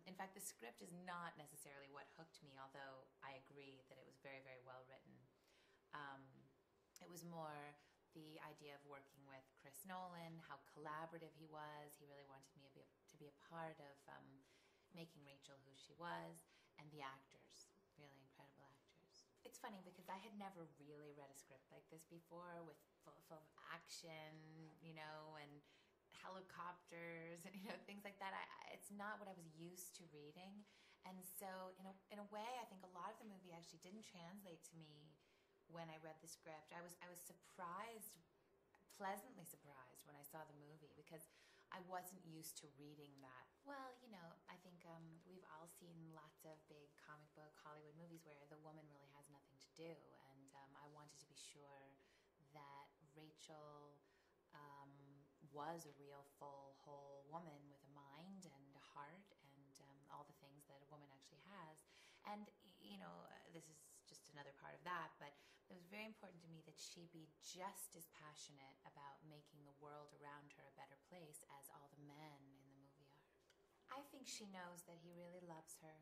In fact, the script is not necessarily what hooked me, although I agree that it was very, very well written. It was more the idea of working with Chris Nolan, how collaborative he was. He really wanted me to be a part of making Rachel who she was, and the actors, really incredible actors. It's funny because I had never really read a script like this before, with full of action, you know, and helicopters and, you know, things like that. It's not what I was used to reading, and so in a way, I think a lot of the movie actually didn't translate to me when I read the script. I was surprised, pleasantly surprised when I saw the movie, because I wasn't used to reading that. Well, you know, I think we've all seen lots of big comic book Hollywood movies where the woman really has nothing to do, and I wanted to be sure that Rachel was a real, full, whole woman with a mind and a heart and all the things that a woman actually has. And, you know, this is just another part of that, but it was very important to me that she be just as passionate about making the world around her a better place as all the men in the movie are. I think she knows that he really loves her.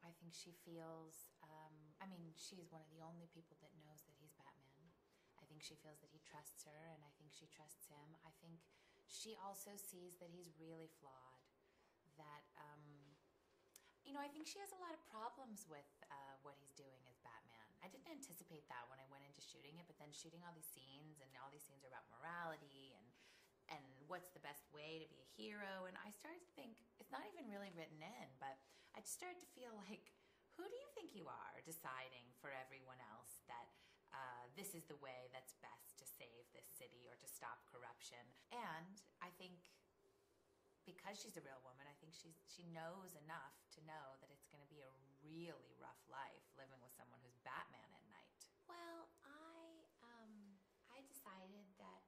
I think she feels, I mean, she's one of the only people that knows that he's Batman. I think she feels that he trusts her, and I think she trusts him. I think she also sees that he's really flawed, that, you know, I think she has a lot of problems with what he's doing as Batman. I didn't anticipate that when I went into shooting it, but then shooting all these scenes, and all these scenes are about morality and what's the best way to be a hero, and I started to think, it's not even really written in, but I just started to feel like, who do you think you are deciding for everyone else that this is the way that's best to save this city or to stop corruption? And I think because she's a real woman, I think she knows enough to know that it's going to be a really rough life living with someone who's Batman at night. Well, I decided that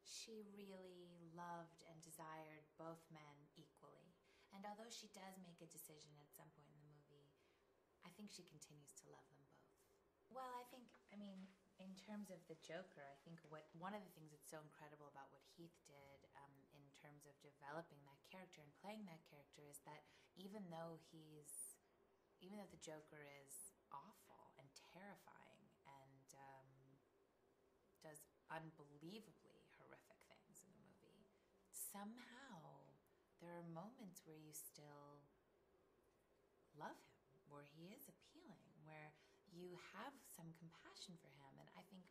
she really loved and desired both men equally. And although she does make a decision at some point in the movie, I think she continues to love them both. Well, I mean, in terms of the Joker, I think one of the things that's so incredible about what Heath did in terms of developing that character and playing that character is that even though the Joker is awful and terrifying and does unbelievably horrific things in the movie, somehow there are moments where you still love him, where he is appealing, where you have some compassion for him. And I think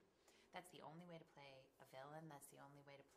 that's the only way to play a villain. That's the only way to